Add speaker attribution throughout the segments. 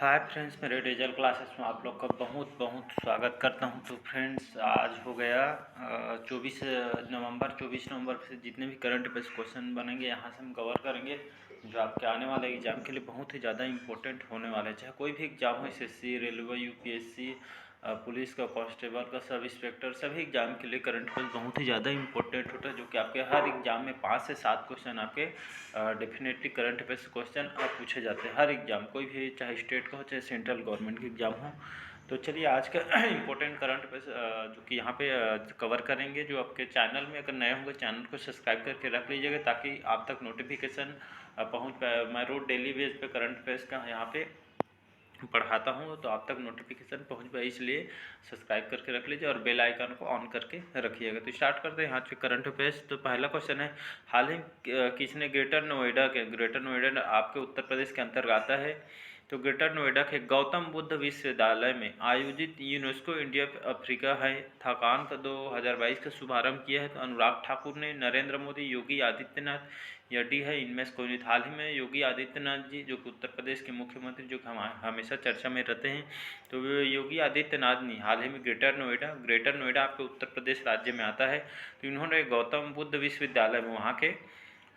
Speaker 1: Hi friends, मेरे digital classes में आप लोग का बहुत बहुत स्वागत करता हूं। तो फ्रेंड्स, आज हो गया 24 नवंबर से जितने भी करंट अफेयर्स क्वेश्चन बनेंगे यहाँ से हम कवर करेंगे, जो आपके आने वाले एग्जाम के लिए बहुत ही ज़्यादा इंपॉर्टेंट होने वाले हैं। चाहे कोई भी एग्जाम हो, एसएससी, रेलवे, यूपीएससी, पुलिस का, कांस्टेबल का, सब इंस्पेक्टर, सभी एग्जाम के लिए करंट अफेयर्स बहुत ही ज़्यादा इंपॉर्टेंट होता है, जो कि आपके हर एग्जाम में 5 से 7 क्वेश्चन आपके डेफिनेटली करंट अफेयर्स क्वेश्चन पूछे जाते हैं। हर एग्जाम, कोई भी, चाहे स्टेट का हो चाहे सेंट्रल गवर्नमेंट की एग्जाम हो। तो चलिए आज का इंपॉर्टेंट करंट अफेयर्स जो कि यहाँ पे कवर करेंगे। जो आपके चैनल में अगर नए होंगे, चैनल को सब्सक्राइब करके रख लीजिएगा ताकि आप तक नोटिफिकेशन पहुँच पाए। मैं रोज डेली बेस पे करंट अफेयर्स का यहाँ पे पढ़ाता हूँ, तो आप तक नोटिफिकेशन पहुँच पाए, इसलिए सब्सक्राइब करके रख लीजिए और बेल आइकन को ऑन करके रखिएगा। तो स्टार्ट करते हैं यहाँ से करंट अफेयर्स। तो पहला क्वेश्चन है, हाल ही किसने ग्रेटर नोएडा आपके उत्तर प्रदेश के अंतर्गत आता है। तो ग्रेटर नोएडा के गौतम बुद्ध विश्वविद्यालय में आयोजित यूनेस्को इंडिया अफ्रीका है थकान का 2022 का शुभारंभ किया है। तो अनुराग ठाकुर ने, नरेंद्र मोदी, योगी आदित्यनाथ, या डी है इनमें से कोई नहीं। हाल ही में योगी आदित्यनाथ जी, जो कि उत्तर प्रदेश के मुख्यमंत्री, जो कि हमेशा चर्चा में रहते हैं, तो वे योगी आदित्यनाथ ने हाल ही में ग्रेटर नोएडा आपके उत्तर प्रदेश राज्य में आता है। तो इन्होंने गौतम बुद्ध विश्वविद्यालय में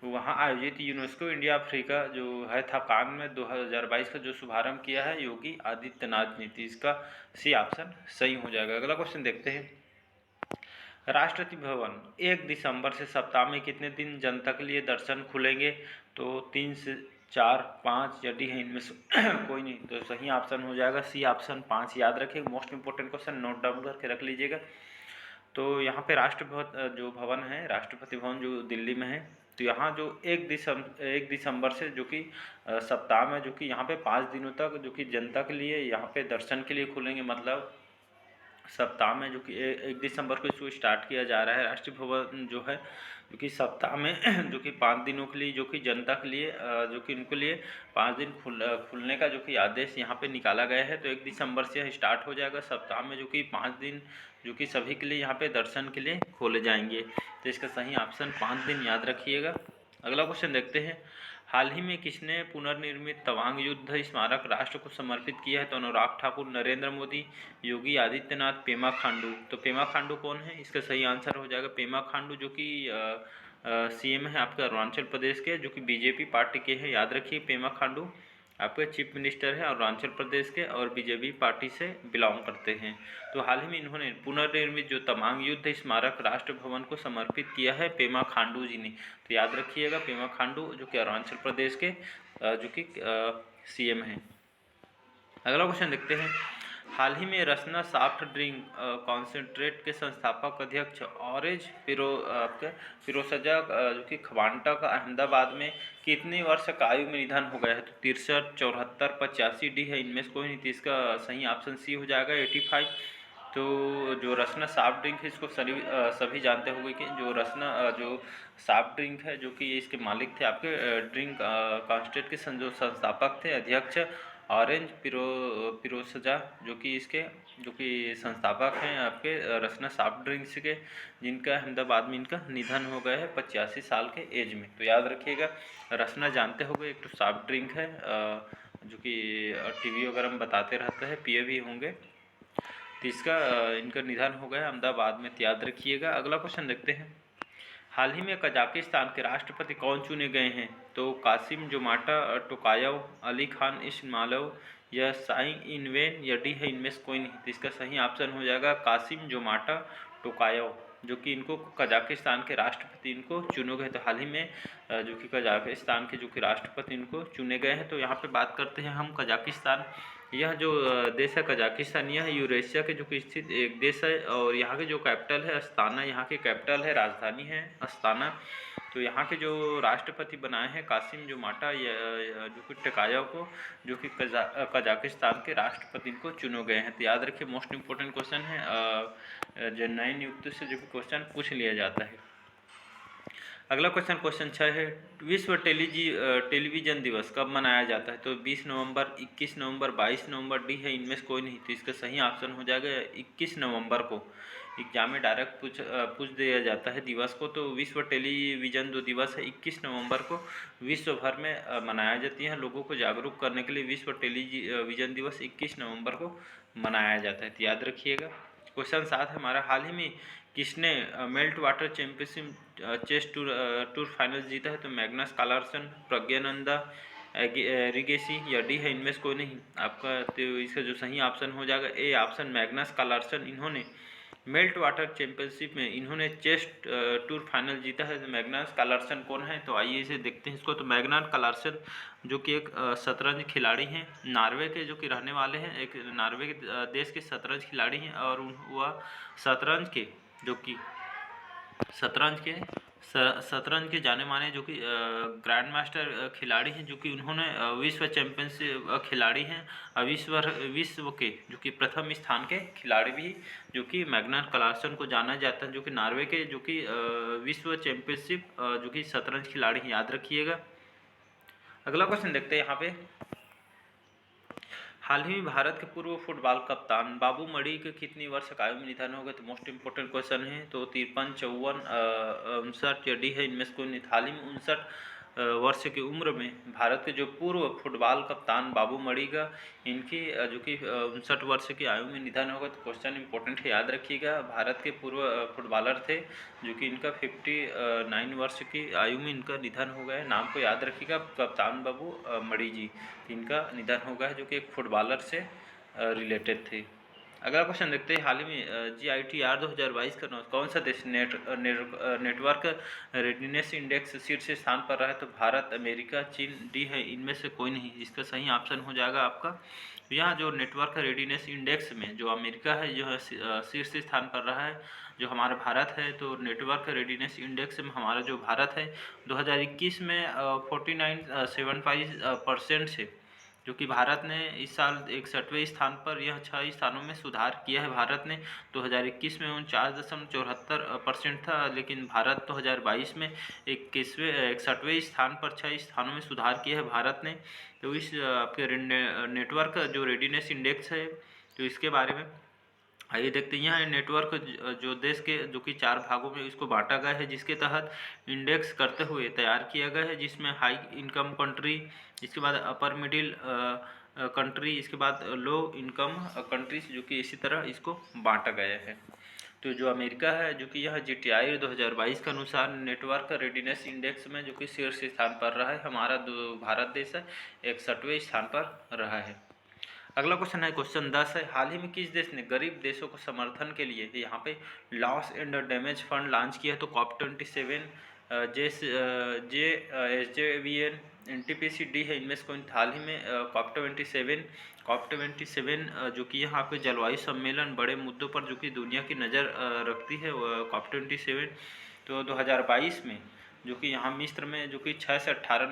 Speaker 1: वहाँ आयोजित यूनेस्को इंडिया अफ्रीका जो है थकान में 2022 का जो शुभारंभ किया है योगी आदित्यनाथ ने। इसका सी ऑप्शन सही हो जाएगा। अगला क्वेश्चन देखते हैं, राष्ट्रपति भवन 1 दिसंबर से सप्ताह में कितने दिन जनता के लिए दर्शन खुलेंगे। तो 3 से 4, 5 या डी है इनमें से कोई नहीं। तो सही ऑप्शन हो जाएगा सी ऑप्शन 5। याद रखिए, most important question note down करके रख लीजिएगा। तो यहाँ पे जो भवन है, राष्ट्रपति भवन जो दिल्ली में है, तो यहाँ जो 1 दिसंबर से जो कि सप्ताह में जो कि यहाँ पे 5 दिनों तक जो कि जनता के लिए यहाँ पे दर्शन के लिए खुलेंगे। मतलब सप्ताह में जो कि 1 दिसंबर को इसको स्टार्ट किया जा रहा है। राष्ट्रीय भवन जो है जो कि सप्ताह में जो कि 5 दिनों के लिए जो कि जनता के लिए जो कि उनके लिए 5 दिन खुलने का जो कि आदेश यहाँ पे निकाला गया है। तो 1 दिसंबर से स्टार्ट हो जाएगा सप्ताह में जो कि 5 दिन जो कि सभी के लिए यहाँ पे दर्शन के लिए खोले जाएंगे। तो इसका सही ऑप्शन 5 दिन याद रखिएगा। अगला क्वेश्चन देखते हैं, हाल ही में किसने पुनर्निर्मित तवांग युद्ध स्मारक राष्ट्र को समर्पित किया है। तो अनुराग ठाकुर, नरेंद्र मोदी, योगी आदित्यनाथ, पेमा खांडू। तो पेमा खांडू कौन है, इसका सही आंसर हो जाएगा पेमा खांडू, जो कि सीएम है आपके अरुणाचल प्रदेश के, जो कि बीजेपी पार्टी के हैं। याद रखिए, पेमा खांडू आपके चीफ मिनिस्टर है अरुणाचल प्रदेश के और बीजेपी पार्टी से बिलोंग करते हैं। तो हाल ही में इन्होंने पुनर्निर्मित जो तवांग युद्ध स्मारक राष्ट्र भवन को समर्पित किया है पेमा खांडू जी ने। तो याद रखिएगा, पेमा खांडू जो कि अरुणाचल प्रदेश के जो कि सीएम हैं। अगला क्वेश्चन देखते हैं, हाल ही में रसना सॉफ्ट ड्रिंक कॉन्सेंट्रेट के संस्थापक अध्यक्ष ऑरेंज फिरोजशा जो कि खवांटा का अहमदाबाद में कितने वर्ष का आयु में निधन हो गया है। तो 63, 74, 85 डी है इनमें से कोई नहीं। तो इसका सही ऑप्शन सी हो जाएगा 85। तो जो रसना सॉफ्ट ड्रिंक है, इसको सभी जानते होंगे कि जो रसना जो सॉफ्ट ड्रिंक है, जो कि इसके मालिक थे आपके ड्रिंक कॉन्सेंट्रेट के जो संस्थापक थे, अध्यक्ष ऑरेंज फिरोजशा, जो कि इसके जो कि संस्थापक हैं आपके रसना सॉफ्ट ड्रिंक्स के, जिनका अहमदाबाद में इनका निधन हो गया है 85 साल के एज में। तो याद रखिएगा, रसना जानते होंगे, एक तो सॉफ्ट ड्रिंक है जो कि टीवी वगैरह में बताते रहते हैं, पिए भी होंगे। तो इसका इनका निधन हो गया अहमदाबाद में, तो याद रखिएगा। अगला क्वेश्चन देखते हैं, हाल ही में कजाकिस्तान के राष्ट्रपति कौन चुने गए हैं। तो कासिम जोमाटा टोकायव, अली खान इस्माइलोव, या साई इनवेन, या डी है इनमें से कोई नहीं। तो इसका सही ऑप्शन हो जाएगा कासिम जोमाटा टोकायव, जो कि इनको कजाकिस्तान के राष्ट्रपति इनको चुने गए। तो हाल ही में जो कि कजाकिस्तान के जो कि राष्ट्रपति इनको चुने गए हैं। तो यहाँ पे बात करते हैं हम कजाकिस्तान। यह जो देश है कजाकिस्तान, यह यूरेशिया के जो कि स्थित एक देश है और यहाँ के जो कैपिटल है अस्ताना, यहाँ की कैपिटल है, राजधानी है अस्ताना। तो यहाँ के जो राष्ट्रपति बनाए हैं कासिम जोमाटा जो कि टोकायव को, जो कि कजाकिस्तान के राष्ट्रपति को चुने गए हैं। तो याद रखिए, मोस्ट इंपोर्टेंट क्वेश्चन है, जो नए नियुक्त से जो भी क्वेश्चन पूछ लिया जाता है। अगला क्वेश्चन 6 है, विश्व टेलीविज़न दिवस कब मनाया जाता है। तो 20 नवंबर, 21 नवंबर, 22 नवंबर, डी है इनमें से कोई नहीं। तो इसका सही ऑप्शन हो जाएगा 21 नवंबर को। एग्जाम में डायरेक्ट पूछ दिया जाता है दिवस को। तो विश्व टेलीविज़न जो दिवस है 21 नवंबर को विश्व भर में मनाया जाती है। लोगों को जागरूक करने के लिए विश्व टेलीविज़न दिवस 21 नवंबर को मनाया जाता है, तो याद रखिएगा। क्वेश्चन 7 हमारा, हाल ही में किसने Meltwater championship chess tour final जीता है? तो मैग्नस कार्लसन, प्रज्ञानंदा, रिगेसी या डी है इनमें से कोई नहीं आपका। तो इसका जो सही ऑप्शन हो जाएगा ए ऑप्शन मैग्नस कार्लसन। इन्होंने मेल्ट वाटर चैंपियनशिप में इन्होंने चेस टूर फाइनल जीता है। तो मैग्नस कार्लसन कौन है? तो आइए इसे देखते हैं इसको। तो मैग्नस कार्लसन जो कि एक शतरंज खिलाड़ी हैं, नॉर्वे के जो कि रहने वाले हैं, एक नॉर्वे के देश के शतरंज खिलाड़ी हैं। और वह शतरंज के जो कि शतरंज के जाने माने जो कि ग्रैंड मास्टर खिलाड़ी हैं, जो कि उन्होंने विश्व चैंपियनशिप खिलाड़ी हैं, विश्व के जो कि प्रथम स्थान के खिलाड़ी भी, जो कि मैग्नस कार्लसन को जाना जाता है, जो कि नॉर्वे के जो कि विश्व चैंपियनशिप जो कि शतरंज खिलाड़ी हैं, याद रखिएगा। अगला क्वेश्चन देखते हैं यहाँ पे, हाल ही में भारत के पूर्व फुटबॉल कप्तान बाबू मणि के कितनी वर्ष का आयु में निधन हो गया? तो मोस्ट इंपोर्टेंट क्वेश्चन है। तो 53, 54, 59 या डी है इनमें से कोई नहीं। हाल ही में 59 वर्ष की उम्र में भारत के जो पूर्व फुटबॉल कप्तान बाबू मणि का इनकी जो कि 59 वर्ष की आयु में निधन होगा। तो क्वेश्चन इंपॉर्टेंट है, याद रखिएगा। भारत के पूर्व फुटबॉलर थे जो कि इनका 59 वर्ष की आयु में इनका निधन हो गया है। नाम को याद रखिएगा, कप्तान बाबू मणि जी, इनका निधन हो गया है, जो कि एक फुटबॉलर से रिलेटेड थे। अगला क्वेश्चन देखते हैं, हाल ही में GITR 2022 का कौन सा देश नेटवर्क रेडीनेस इंडेक्स शीर्ष स्थान पर रहा है? तो भारत, अमेरिका, चीन, डी है इनमें से कोई नहीं। इसका सही ऑप्शन हो जाएगा आपका यहाँ जो नेटवर्क रेडीनेस इंडेक्स में जो अमेरिका है जो है शीर्ष स्थान पर रहा है। जो हमारा भारत है तो नेटवर्क रेडीनेस इंडेक्स में हमारा जो भारत है 2021 में 49.75% से, जो कि भारत ने इस साल 61वें स्थान पर, यह 6 स्थानों में सुधार किया है। भारत ने 2021 में 49.74% था, लेकिन भारत 2022 में 61वें स्थान पर 6 स्थानों में सुधार किया है भारत ने। तो इस आपके नेटवर्क जो रेडीनेस इंडेक्स है, तो इसके बारे में आइए देखते हैं। यहाँ नेटवर्क जो देश के जो कि 4 भागों में इसको बांटा गया है, जिसके तहत इंडेक्स करते हुए तैयार किया गया है, जिसमें हाई इनकम कंट्री, इसके बाद अपर मिडिल कंट्री, इसके बाद लो इनकम कंट्रीज, जो कि इसी तरह इसको बांटा गया है। तो जो अमेरिका है जो कि यह GTI 2022 के अनुसार नेटवर्क रेडीनेस इंडेक्स में जो कि शीर्ष स्थान पर रहा है। हमारा भारत देश है 61वें स्थान पर रहा है। अगला क्वेश्चन है क्वेश्चन 10 है, हाल ही में किस देश ने गरीब देशों को समर्थन के लिए यहाँ पे loss and damage fund launch किया है? तो COP27, SJVN, NTPC, डी है इनमें से कोई। हाल ही में COP27 जो कि यहाँ पे जलवायु सम्मेलन, बड़े मुद्दों पर जो कि दुनिया की नज़र रखती है COP27, तो 2022 में जो कि यहाँ मिस्र में जो कि 6 से 18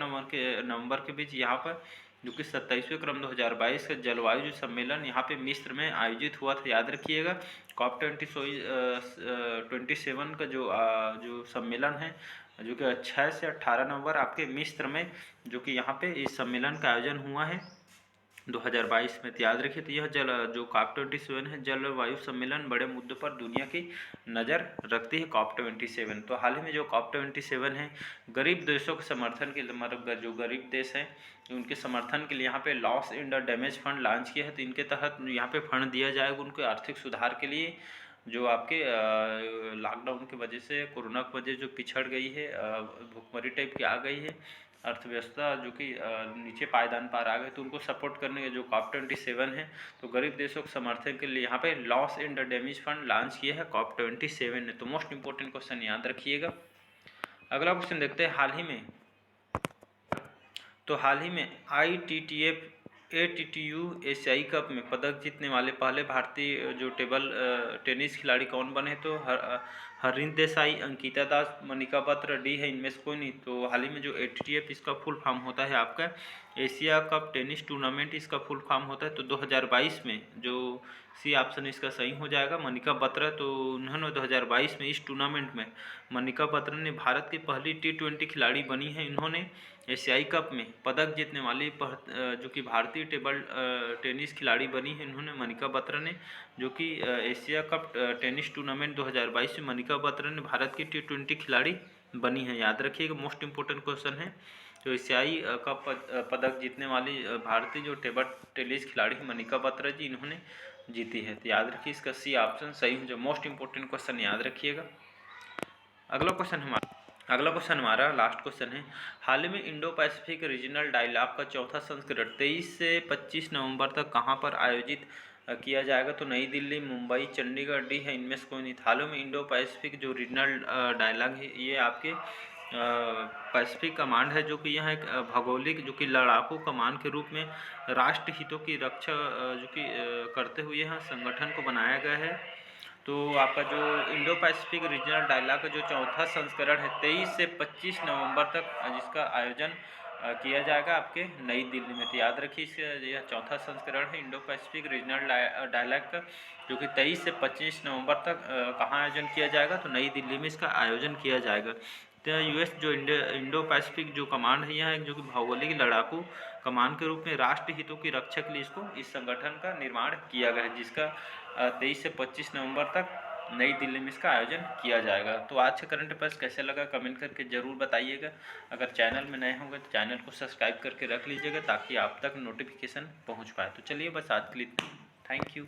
Speaker 1: नवंबर के बीच यहाँ पर जो कि 27वें क्रम 2022 का जलवायु जो सम्मेलन यहाँ पे मिस्र में आयोजित हुआ था, याद रखिएगा। COP27 का जो सम्मेलन है जो कि 6 से 18 नवंबर आपके मिस्र में जो कि यहाँ पे इस सम्मेलन का आयोजन हुआ है 2022 में, तो याद रखिए। तो यह जो COP27 है जलवायु सम्मेलन, बड़े मुद्दों पर दुनिया की नज़र रखती है COP27। तो हाल ही में जो COP27 है गरीब देशों के समर्थन के लिए, मतलब जो गरीब देश हैं उनके समर्थन के लिए यहाँ पे loss and damage fund launch किया है। तो इनके तहत यहाँ पे फंड दिया जाएगा उनके आर्थिक सुधार के लिए, जो आपके लॉकडाउन की वजह से, कोरोना की वजह जो पिछड़ गई है, भुखमरी टाइप की आ गई है, अर्थव्यवस्था जो कि नीचे पायदान पर आ गए, तो उनको सपोर्ट करने के जो COP27 है तो गरीब देशों के समर्थन के लिए यहाँ पे loss and damage fund launch किया है COP27 ने। तो मोस्ट इंपोर्टेंट क्वेश्चन याद रखिएगा। अगला क्वेश्चन देखते हैं, हाल ही में ITTF ATTU एशियाई कप में पदक जीतने वाले पहले भारतीय जो टेबल टेनिस खिलाड़ी कौन बने? तो हरिंद देसाई, अंकिता दास, मनिका बत्रा, डी है इनमें से कोई नहीं। तो हाल ही में जो ATTF इसका फुल फॉर्म होता है आपका एशिया कप टेनिस टूर्नामेंट, इसका फुल फॉर्म होता है। तो 2022 में जो सी ऑप्शन इसका सही हो जाएगा, मनिका बत्रा। तो उन्होंने 2022 में इस टूर्नामेंट में मनिका बत्रा ने भारत की पहली T20 खिलाड़ी बनी है। इन्होंने एशियाई कप में पदक जीतने वाली जो कि भारतीय टेबल टेनिस खिलाड़ी बनी है इन्होंने, मनिका बत्रा ने, जो कि एशिया कप टेनिस टूर्नामेंट 2022 में मनिका बत्रा ने भारत की T20 खिलाड़ी बनी है। याद रखिएगा, मोस्ट इंपोर्टेंट क्वेश्चन है। तो एशियाई कप पदक जीतने वाली भारतीय जो टेबल टेनिस खिलाड़ी मनिका बत्रा जी, इन्होंने जीती है। तो याद रखिए इसका सी ऑप्शन सही है। जो मोस्ट इंपोर्टेंट क्वेश्चन याद रखिएगा। अगला क्वेश्चन हमारा लास्ट क्वेश्चन है। हाल ही में इंडो पैसिफिक रीजनल डायलॉग का चौथा संस्करण 23 से 25 नवंबर तक कहाँ पर आयोजित किया जाएगा? तो नई दिल्ली, मुंबई, चंडीगढ़, डी है इनमें से कोई नहीं। हाल ही में इंडो पैसिफिक जो रीजनल डायलॉग है ये आपके पैसिफिक कमांड है, जो कि यह एक भौगोलिक जो कि लड़ाकू कमान के रूप में राष्ट्र हितों की रक्षा जो कि करते हुए यहाँ संगठन को बनाया गया है। तो आपका जो इंडो पैसिफिक रीजनल डायलॉग का जो चौथा संस्करण है 23 से 25 नवंबर तक जिसका आयोजन किया जाएगा आपके नई दिल्ली में। तो याद रखिए इसका यह चौथा संस्करण है इंडो पैसिफिक रीजनल डायलॉग का, जो कि 23 से 25 नवंबर तक कहाँ आयोजन किया जाएगा? तो नई दिल्ली में इसका आयोजन किया जाएगा। तो US जो इंडो पैसिफिक जो कमांड है यह जो कि भौगोलिक लड़ाकू कमान के रूप में राष्ट्र हितों की रक्षा के लिए इसको इस संगठन का निर्माण किया गया है, जिसका 23 से 25 नवंबर तक नई दिल्ली में इसका आयोजन किया जाएगा। तो आज का करंट अफेयर्स कैसे लगा कमेंट करके ज़रूर बताइएगा। अगर चैनल में नए होंगे तो चैनल को सब्सक्राइब करके रख लीजिएगा ताकि आप तक नोटिफिकेशन पहुंच पाए। तो चलिए बस आज के लिए थैंक यू।